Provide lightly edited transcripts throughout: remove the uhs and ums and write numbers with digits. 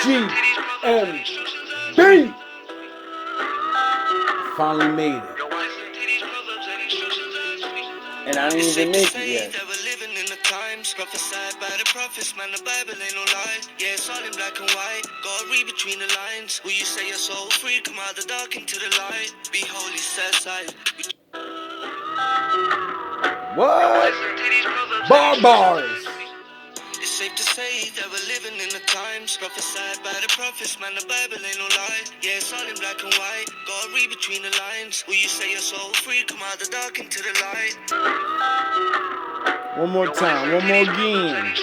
GMB. Finally made it. And I didn't even make it yet. Prophesied by the prophets, man, the Bible ain't no lie. Yeah, it's all in black and white. God read between the lines. Will you say you're so free? Come out the dark into the light. Be holy, set aside. What? Barbars. It's safe to say that we're living in the times prophesied by the prophets, man, the Bible ain't no lie. Yeah, it's all in black and white. God read between the lines. Will you say you're so free? Come out the dark into the light. One more time, one more again.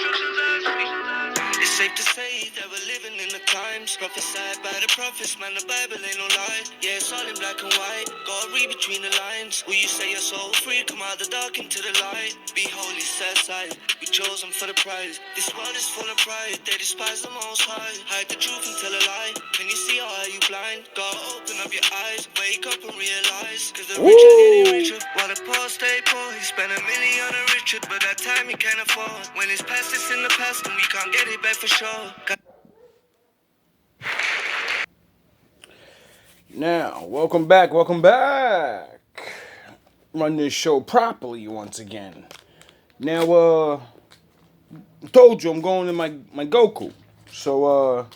It's safe to say that we're living in the times prophesied by the prophets, man, the Bible ain't no lie. Yeah, it's all in black and white. God read between the lines. Will you say you're so free? Come out the dark into the light. Be holy, set aside. Be chosen for the prize. This world is full of pride. They despise the most high. Hide the truth and tell a lie. Can you see, or are you blind? God, open up your eyes. Wake up and realize. Cause the rich are getting richer while the poor stay poor. He spent $1 million on Richard, but that time he can't afford. When his past is in the past and we can't get it back for sure. Now, welcome back, welcome back. Run this show properly once again. Now, told you I'm going to my Goku. So,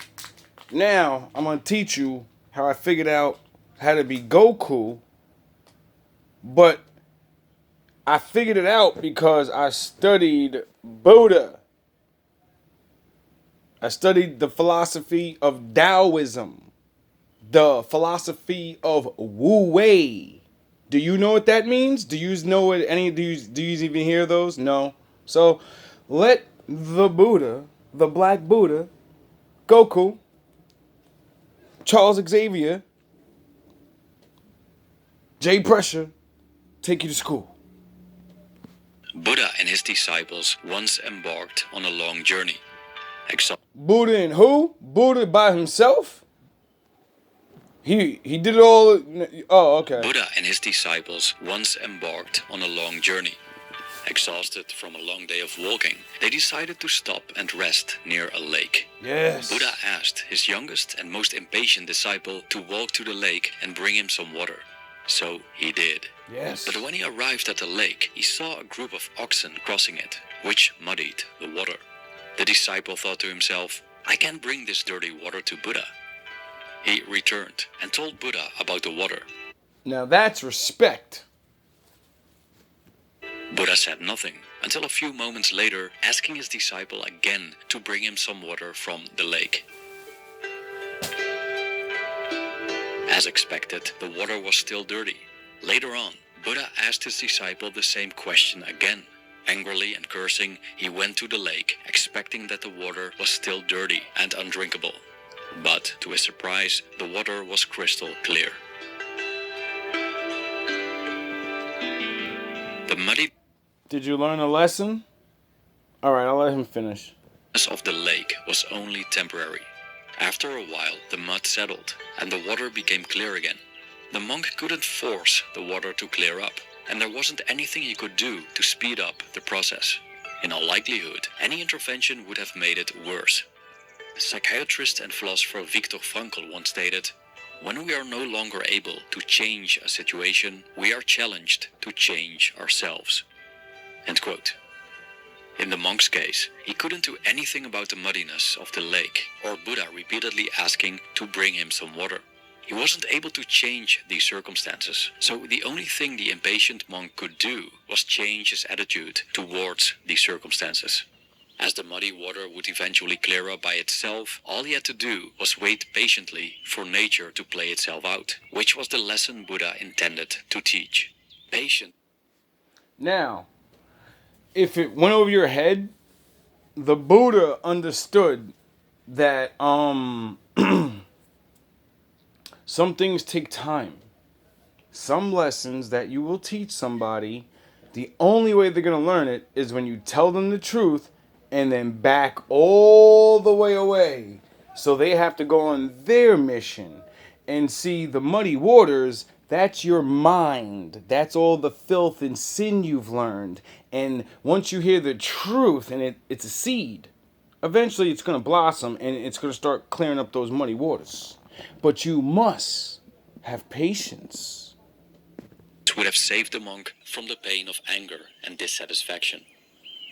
now I'm going to teach you how I figured out how to be Goku. But I figured it out because I studied Buddha. I studied the philosophy of Taoism. The philosophy of Wu Wei. Do you know what that means? Do you know what any do you even hear those? No. So let the Buddha, the Black Buddha, Goku, Charles Xavier, Jay Pressure, take you to school. Buddha and his disciples once embarked on a long journey. Buddha and who? Buddha by himself? He did it all. Oh, okay. Buddha and his disciples once embarked on a long journey. Exhausted from a long day of walking, they decided to stop and rest near a lake. Yes. Buddha asked his youngest and most impatient disciple to walk to the lake and bring him some water. So he did. Yes. But when he arrived at the lake, he saw a group of oxen crossing it, which muddied the water. The disciple thought to himself, I can't bring this dirty water to Buddha. He returned and told Buddha about the water. Now that's respect. Buddha said nothing until a few moments later, asking his disciple again to bring him some water from the lake. As expected, the water was still dirty. Later on, Buddha asked his disciple the same question again. Angrily and cursing, he went to the lake, expecting that the water was still dirty and undrinkable. But, to his surprise, the water was crystal clear. The muddy Did you learn a lesson? Alright, I'll let him finish. of the lake was only temporary. After a while, the mud settled, and the water became clear again. The monk couldn't force the water to clear up, and there wasn't anything he could do to speed up the process. In all likelihood, any intervention would have made it worse. Psychiatrist and philosopher Viktor Frankl once stated, "When we are no longer able to change a situation, we are challenged to change ourselves." End quote. In the monk's case, he couldn't do anything about the muddiness of the lake, or Buddha repeatedly asking to bring him some water. He wasn't able to change these circumstances, so the only thing the impatient monk could do was change his attitude towards these circumstances. As the muddy water would eventually clear up by itself, all he had to do was wait patiently for nature to play itself out, which was the lesson Buddha intended to teach. Patience. Now, if it went over your head, the Buddha understood that some things take time. Some lessons that you will teach somebody, the only way they're going to learn it is when you tell them the truth and then back all the way away. So they have to go on their mission and see the muddy waters. That's your mind. That's all the filth and sin you've learned. And once you hear the truth, and it's a seed, Eventually it's going to blossom and it's going to start clearing up those muddy waters. But you must have patience. It would have saved the monk from the pain of anger and dissatisfaction.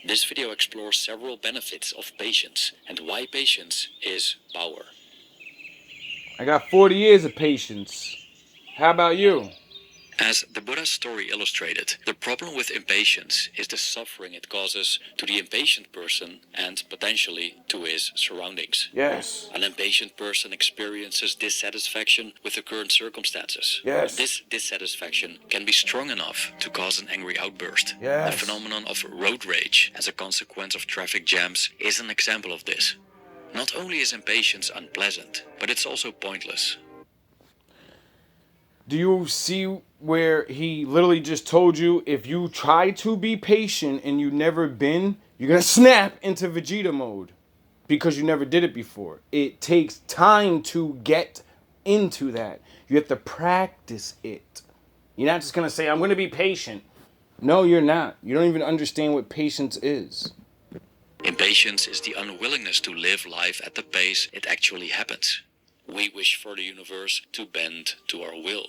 This video explores several benefits of patience and why patience is power. I got 40 years of patience. How about you? As the Buddha's story illustrated, the problem with impatience is the suffering it causes to the impatient person and potentially to his surroundings. Yes. An impatient person experiences dissatisfaction with the current circumstances. Yes. This dissatisfaction can be strong enough to cause an angry outburst. Yes. The phenomenon of road rage as a consequence of traffic jams is an example of this. Not only is impatience unpleasant, but it's also pointless. Do you see where he literally just told you if you try to be patient and you never been, you're going to snap into Vegeta mode because you never did it before. It takes time to get into that. You have to practice it. You're not just going to say, I'm going to be patient. No, you're not. You don't even understand what patience is. Impatience is the unwillingness to live life at the pace it actually happens. We wish for the universe to bend to our will.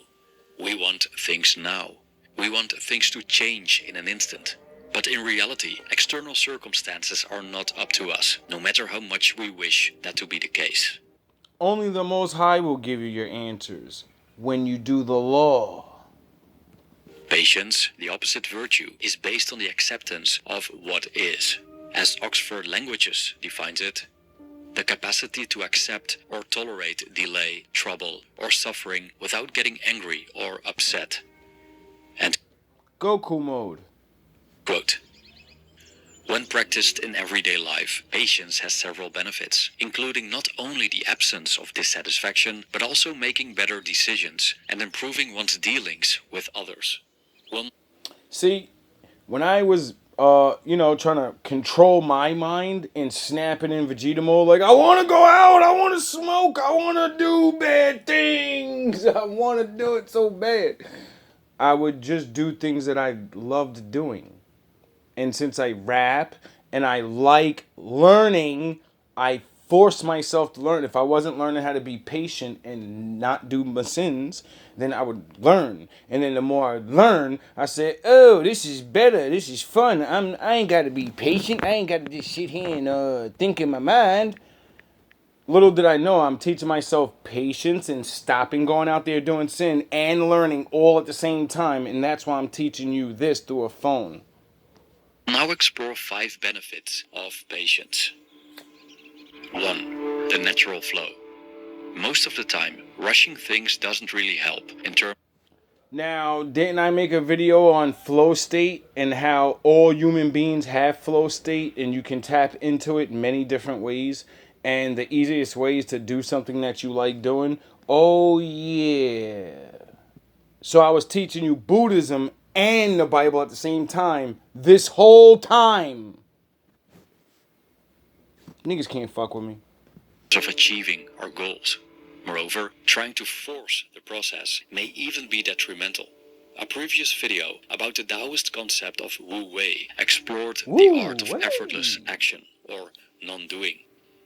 We want things now. We want things to change in an instant. But in reality, external circumstances are not up to us, no matter how much we wish that to be the case. Only the Most High will give you your answers when you do the law. Patience, the opposite virtue, is based on the acceptance of what is. As Oxford Languages defines it, the capacity to accept or tolerate delay, trouble, or suffering without getting angry or upset. And Goku mode. quote, when practiced in everyday life, patience has several benefits, including not only the absence of dissatisfaction, but also making better decisions and improving one's dealings with others. See, when I was, trying to control my mind and snapping in Vegeta mode, like, I want to go out, I want to smoke, I want to do bad things, I want to do it so bad. I would just do things that I loved doing. And since I rap and I like learning, I forced myself to learn. If I wasn't learning how to be patient and not do my sins, then I would learn. And then the more I learn, I said, oh, this is better. This is fun. I ain't got to be patient. I ain't got to just sit here and think in my mind. Little did I know I'm teaching myself patience and stopping going out there doing sin and learning all at the same time. And that's why I'm teaching you this through a phone. Now explore 5 benefits of patience. 1. The natural flow. Most of the time, rushing things doesn't really help in terms. Now, didn't I make a video on flow state and how all human beings have flow state and you can tap into it in many different ways? And the easiest way is to do something that you like doing? Oh, yeah. So I was teaching you Buddhism and the Bible at the same time this whole time. Niggas can't fuck with me. Of achieving our goals. Moreover, trying to force the process may even be detrimental. A previous video about the Taoist concept of Wu Wei explored the art of effortless action, or non-doing.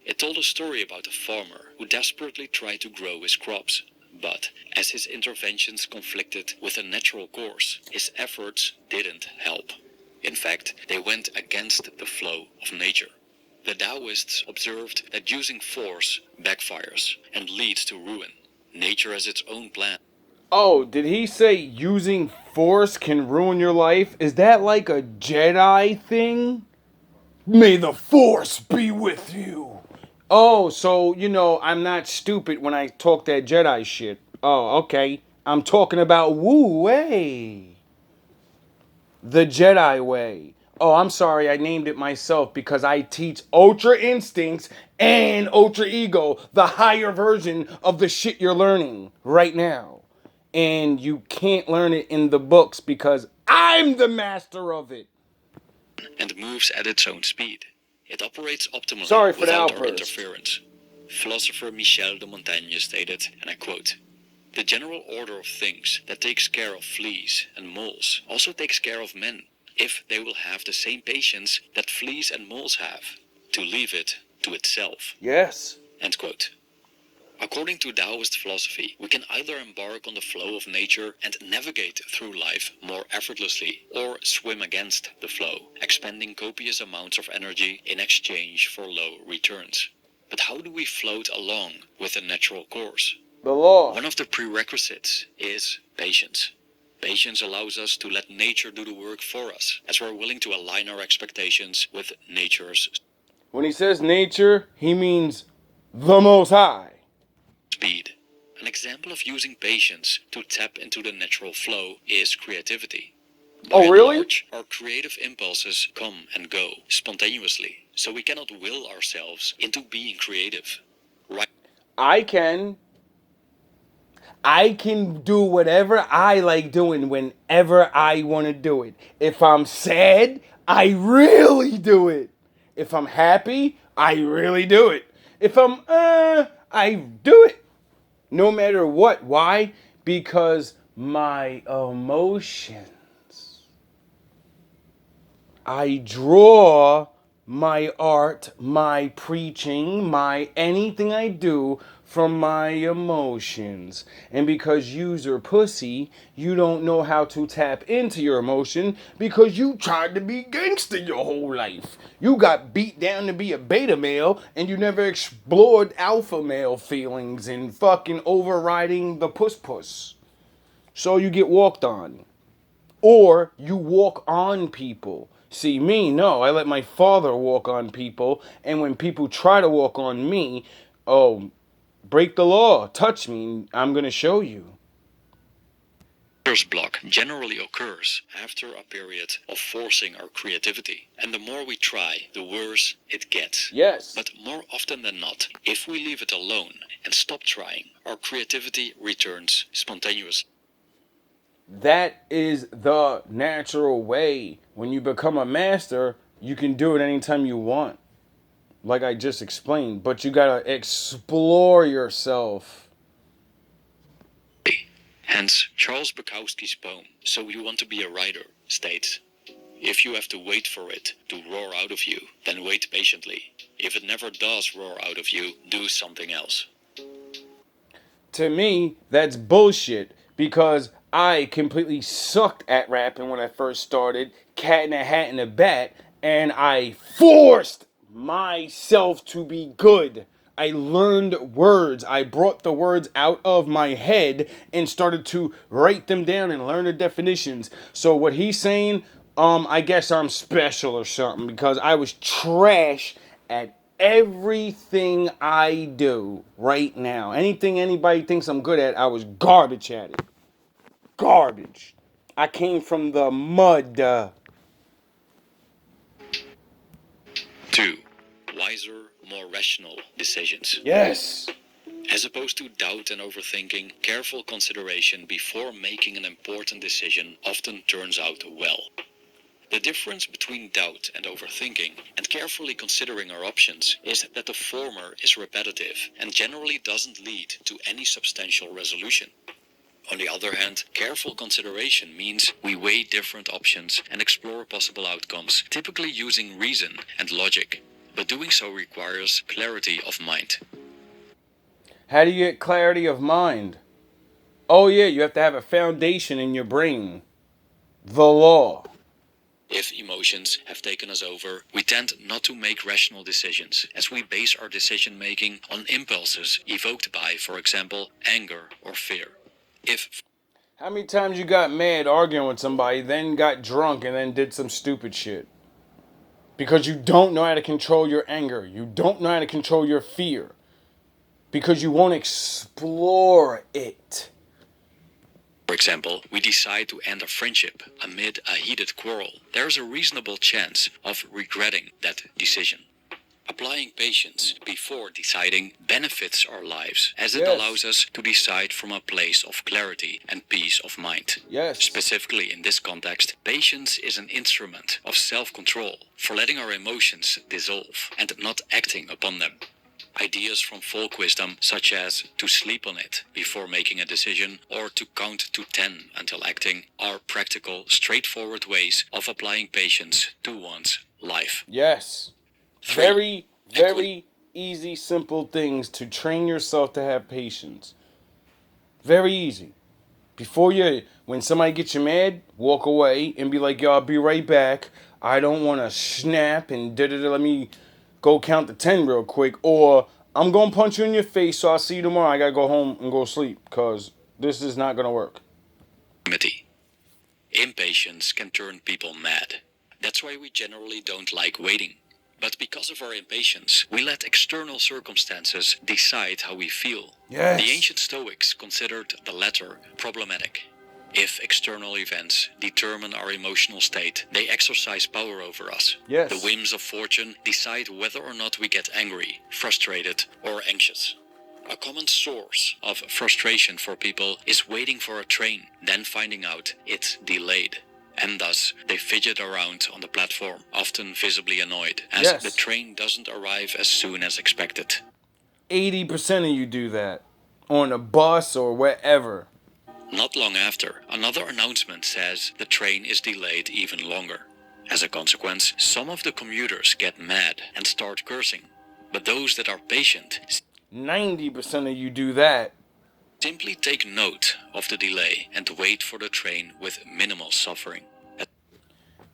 It told a story about a farmer who desperately tried to grow his crops, but as his interventions conflicted with a natural course, his efforts didn't help. In fact, they went against the flow of nature. The Taoists observed that using force backfires and leads to ruin. Nature has its own plan. Oh, did he say using force can ruin your life? Is that like a Jedi thing? May the force be with you. Oh, so, I'm not stupid when I talk that Jedi shit. Oh, okay. I'm talking about Wu Wei. The Jedi way. Oh, I'm sorry, I named it myself because I teach Ultra Instincts and Ultra Ego, the higher version of the shit you're learning right now. And you can't learn it in the books because I'm the master of it. And moves at its own speed. It operates optimally Sorry for without the our outburst. interference. Philosopher Michel de Montaigne stated, and I quote, "The general order of things that takes care of fleas and moles also takes care of men, if they will have the same patience that fleas and moles have. To leave it to itself. Yes. End quote. According to Taoist philosophy, we can either embark on the flow of nature and navigate through life more effortlessly, or swim against the flow, expending copious amounts of energy in exchange for low returns. But how do we float along with the natural course? The law. One of the prerequisites is patience. Patience allows us to let nature do the work for us, as we're willing to align our expectations with nature's When he says nature, he means the Most High. speed. An example of using patience to tap into the natural flow is creativity. By Oh, and really? large, our creative impulses come and go spontaneously, so we cannot will ourselves into being creative. Right? I can do whatever I like doing whenever I want to do it. If I'm sad, I really do it. If I'm happy, I really do it. If I'm I do it. No matter what. Why? Because my emotions. I draw my art, my preaching, my anything I do from my emotions. And because you're pussy, you don't know how to tap into your emotion because you tried to be gangster your whole life. You got beat down to be a beta male and you never explored alpha male feelings and fucking overriding the puss. So you get walked on. Or you walk on people. See, me, no. I let my father walk on people. And when people try to walk on me, oh, break the law. Touch me. I'm going to show you. Writer's block generally occurs after a period of forcing our creativity. And the more we try, the worse it gets. Yes. But more often than not, if we leave it alone and stop trying, our creativity returns spontaneously. That is the natural way. When you become a master, you can do it anytime you want. Like I just explained. But you got to explore yourself. Hence, Charles Bukowski's poem, So You Want to Be a Writer, states, if you have to wait for it to roar out of you, then wait patiently. If it never does roar out of you, do something else. To me, that's bullshit because I completely sucked at rapping when I first started, cat in a hat and a bat, and I forced myself to be good. I learned words. I brought the words out of my head and started to write them down and learn the definitions. So what he's saying, I guess I'm special or something because I was trash at everything I do right now. Anything anybody thinks I'm good at, I was garbage at it. Garbage. I came from the mud. 2. Wiser, more rational decisions. Yes. As opposed to doubt and overthinking, careful consideration before making an important decision often turns out well. The difference between doubt and overthinking and carefully considering our options is that the former is repetitive and generally doesn't lead to any substantial resolution. On the other hand, careful consideration means we weigh different options and explore possible outcomes, typically using reason and logic. But doing so requires clarity of mind. How do you get clarity of mind? Oh, yeah, you have to have a foundation in your brain. The law. If emotions have taken us over, we tend not to make rational decisions, as we base our decision making on impulses evoked by, for example, anger or fear. How many times you got mad arguing with somebody, then got drunk, and then did some stupid shit? Because you don't know how to control your anger. You don't know how to control your fear. Because you won't explore it. For example, we decide to end a friendship amid a heated quarrel. There is a reasonable chance of regretting that decision. Applying patience before deciding benefits our lives, as it allows us to decide from a place of clarity and peace of mind. Yes. Specifically in this context, patience is an instrument of self-control for letting our emotions dissolve and not acting upon them. Ideas from folk wisdom, such as to sleep on it before making a decision or to count to 10 until acting, are practical, straightforward ways of applying patience to one's life. Yes. Very, very, easy, simple things to train yourself to have patience. Very easy. When somebody gets you mad, walk away and be like, yo, I'll be right back. I don't want to snap and da-da-da. Let me go count to 10 real quick. Or I'm going to punch you in your face, so I'll see you tomorrow. I got to go home and go sleep because this is not going to work. Impatience can turn people mad. That's why we generally don't like waiting. But because of our impatience, we let external circumstances decide how we feel. Yes. The ancient Stoics considered the latter problematic. If external events determine our emotional state, they exercise power over us. Yes. The whims of fortune decide whether or not we get angry, frustrated, or anxious. A common source of frustration for people is waiting for a train, then finding out it's delayed. And thus, they fidget around on the platform, often visibly annoyed, as Yes. the train doesn't arrive as soon as expected. 80% of you do that on a bus or wherever. Not long after, another announcement says the train is delayed even longer. As a consequence, some of the commuters get mad and start cursing. But those that are patient 90% of you do that. simply take note of the delay and wait for the train with minimal suffering.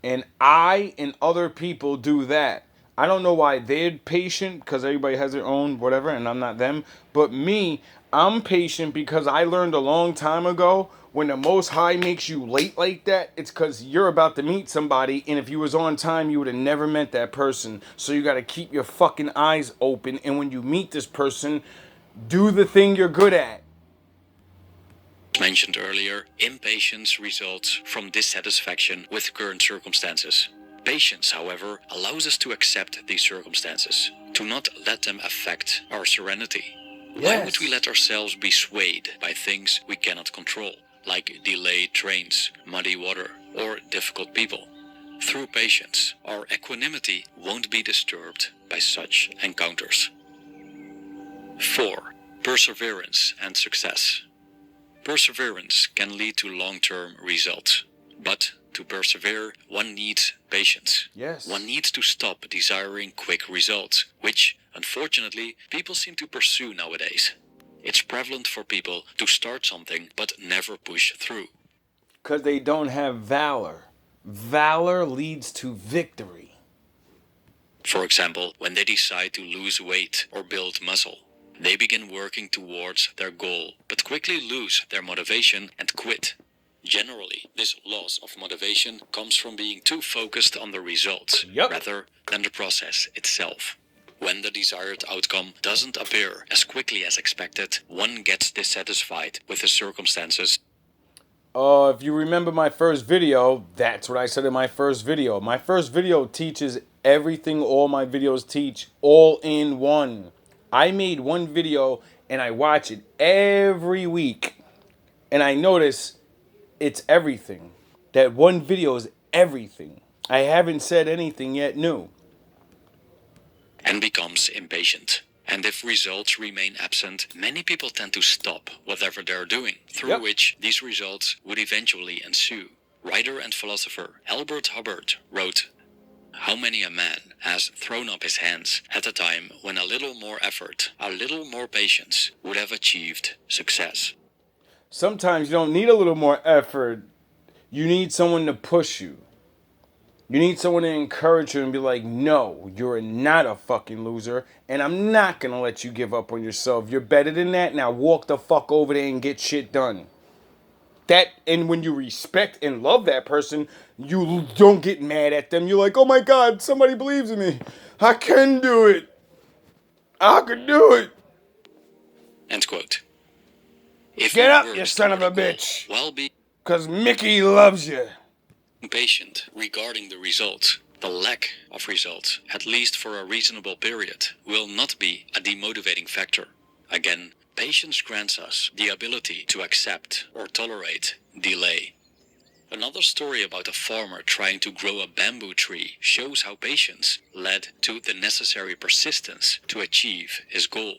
And I and other people do that. I don't know why they're patient because everybody has their own whatever and I'm not them. But me, I'm patient because I learned a long time ago when the Most High makes you late like that, it's because you're about to meet somebody and if you was on time, you would have never met that person. So you got to keep your fucking eyes open. And when you meet this person, do the thing you're good at. Mentioned earlier, impatience results from dissatisfaction with current circumstances. Patience, however, allows us to accept these circumstances, to not let them affect our serenity. Why would we let ourselves be swayed by things we cannot control, like delayed trains, muddy water, or difficult people? Through patience, our equanimity won't be disturbed by such encounters. 4. Perseverance and success. Perseverance can lead to long-term results, but to persevere, one needs patience. Yes. One needs to stop desiring quick results, which, unfortunately, people seem to pursue nowadays. It's prevalent for people to start something but never push through. Because they don't have valor. Valor leads to victory. For example, when they decide to lose weight or build muscle, they begin working towards their goal, but quickly lose their motivation and quit. Generally, this loss of motivation comes from being too focused on the results rather than the process itself. When the desired outcome doesn't appear as quickly as expected, one gets dissatisfied with the circumstances. If you remember my first video, that's what I said in my first video. My first video teaches everything all my videos teach, all in one. I made one video and I watch it every week. And I notice it's everything. That one video is everything. I haven't said anything yet new. And becomes impatient. And if results remain absent, many people tend to stop whatever they're doing, through which these results would eventually ensue. Writer and philosopher Albert Hubbard wrote, "How many a man has thrown up his hands at a time when a little more effort, a little more patience would have achieved success." Sometimes you don't need a little more effort. You need someone to push you. You need someone to encourage you and be like, no, you're not a fucking loser, and I'm not going to let you give up on yourself. You're better than that. Now walk the fuck over there and get shit done. And when you respect and love that person, you don't get mad at them. You're like, oh my God, somebody believes in me. I can do it. I can do it. End quote. If Get we up, work you son of a toward goal bitch. while being Because Mickey loves you. patient regarding the results, the lack of results, at least for a reasonable period, will not be a demotivating factor. Again, patience grants us the ability to accept or tolerate delay. Another story about a farmer trying to grow a bamboo tree shows how patience led to the necessary persistence to achieve his goal.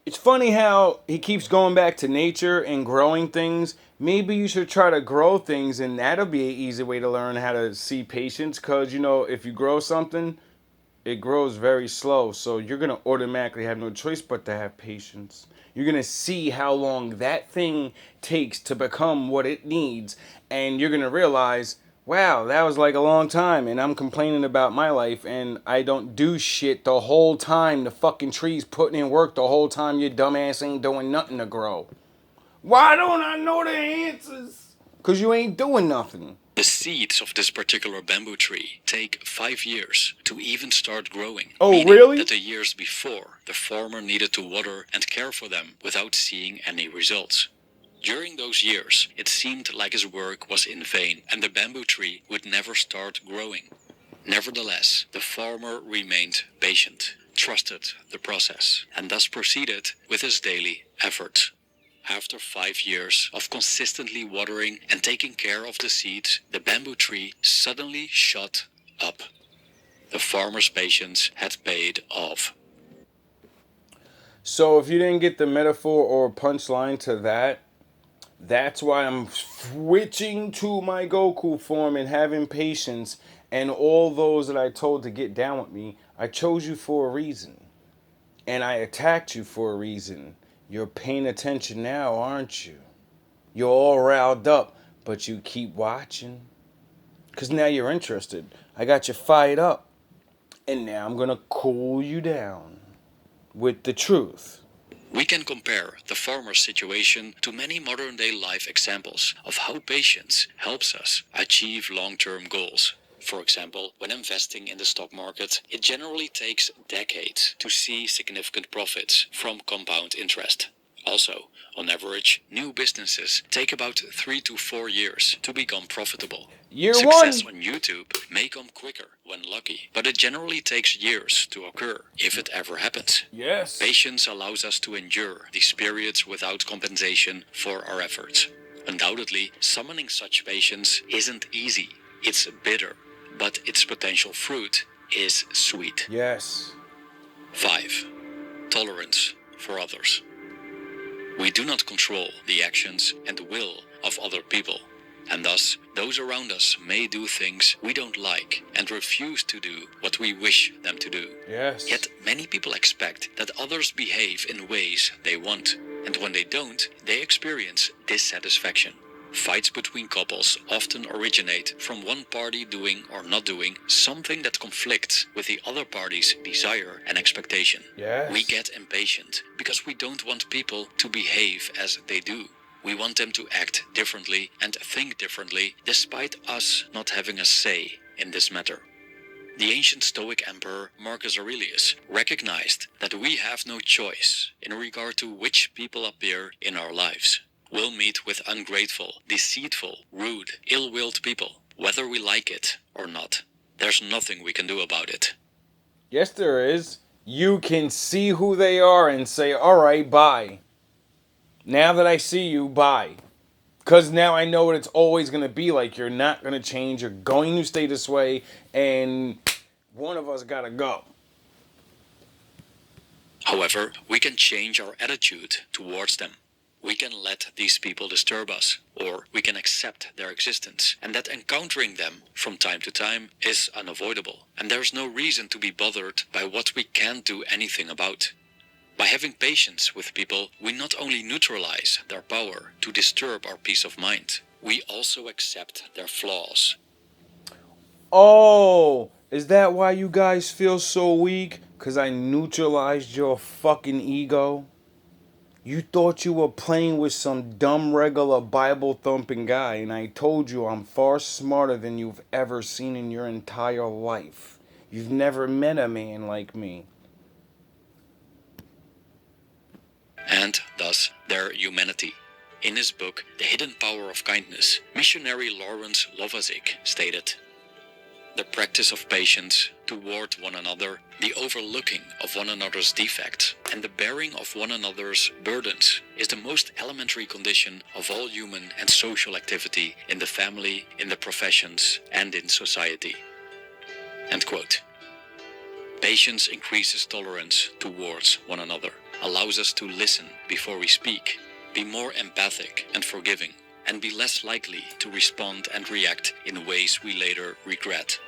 It's funny how he keeps going back to nature and growing things. Maybe you should try to grow things, and that'll be an easy way to learn how to see patience. Because, if you grow something, it grows very slow. So you're going to automatically have no choice but to have patience. You're going to see how long that thing takes to become what it needs. And you're going to realize, wow, that was like a long time. And I'm complaining about my life and I don't do shit the whole time. The fucking tree's putting in work the whole time your dumbass ain't doing nothing to grow. Why don't I know the answers? Because you ain't doing nothing. The seeds of this particular bamboo tree take 5 years to even start growing. Oh, meaning really? that the years before, the farmer needed to water and care for them without seeing any results. During those years, it seemed like his work was in vain and the bamboo tree would never start growing. Nevertheless, the farmer remained patient, trusted the process, and thus proceeded with his daily efforts. After 5 years of consistently watering and taking care of the seeds, the bamboo tree suddenly shot up. The farmer's patience had paid off. So if you didn't get the metaphor or punchline to that, that's why I'm switching to my Goku form and having patience. And all those that I told to get down with me, I chose you for a reason. And I attacked you for a reason. You're paying attention now, aren't you? You're all riled up, but you keep watching. Because now you're interested. I got you fired up. And now I'm going to cool you down with the truth. We can compare the farmer's situation to many modern-day life examples of how patience helps us achieve long-term goals. For example, when investing in the stock market, it generally takes decades to see significant profits from compound interest. Also, on average, new businesses take about 3 to 4 years to become profitable. Year Success one. on YouTube may come quicker when lucky, but it generally takes years to occur, if it ever happens. Yes. Patience allows us to endure these periods without compensation for our efforts. Undoubtedly, summoning such patience isn't easy. It's bitter, but its potential fruit is sweet. Yes. 5. Tolerance for others. We do not control the actions and will of other people, and thus those around us may do things we don't like and refuse to do what we wish them to do. Yes. Yet many people expect that others behave in ways they want, and when they don't, they experience dissatisfaction. Fights between couples often originate from one party doing or not doing something that conflicts with the other party's desire and expectation. Yes. We get impatient because we don't want people to behave as they do. We want them to act differently and think differently, despite us not having a say in this matter. The ancient Stoic emperor Marcus Aurelius recognized that we have no choice in regard to which people appear in our lives. We'll meet with ungrateful, deceitful, rude, ill-willed people, whether we like it or not. There's nothing we can do about it. Yes, there is. You can see who they are and say, all right, bye. Now that I see you, bye. Because now I know what it's always going to be like. You're not going to change. You're going to stay this way. And one of us got to go. However, we can change our attitude towards them. We can let these people disturb us, or we can accept their existence, and that encountering them from time to time is unavoidable, and there's no reason to be bothered by what we can't do anything about. By having patience with people, we not only neutralize their power to disturb our peace of mind, we also accept their flaws. Oh, is that why you guys feel so weak? Because I neutralized your fucking ego? You thought you were playing with some dumb regular Bible thumping guy, and I told you I'm far smarter than you've ever seen in your entire life. You've never met a man like me. And thus their humanity. In his book, The Hidden Power of Kindness, missionary Lawrence Lovazic stated, "The practice of patience toward one another, the overlooking of one another's defects, and the bearing of one another's burdens is the most elementary condition of all human and social activity in the family, in the professions, and in society." End quote. Patience increases tolerance towards one another, allows us to listen before we speak, be more empathic and forgiving, and be less likely to respond and react in ways we later regret.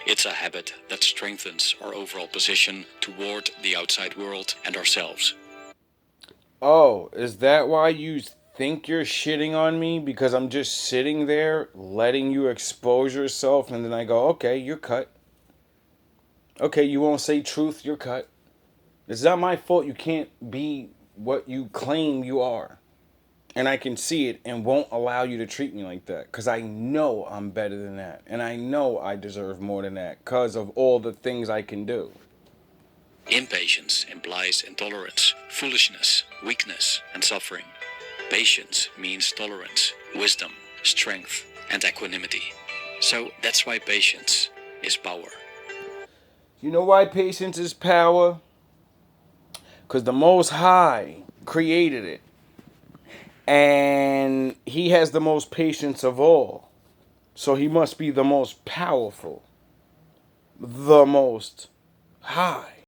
It's a habit that strengthens our overall position toward the outside world and ourselves. Oh, is that why you think you're shitting on me? Because I'm just sitting there letting you expose yourself, and then I go, okay, you're cut. Okay, you won't say truth, you're cut. It's not my fault you can't be what you claim you are. And I can see it and won't allow you to treat me like that. Because I know I'm better than that. And I know I deserve more than that because of all the things I can do. Impatience implies intolerance, foolishness, weakness, and suffering. Patience means tolerance, wisdom, strength, and equanimity. So that's why patience is power. You know why patience is power? Because the Most High created it. And He has the most patience of all. So He must be the most powerful. The most high.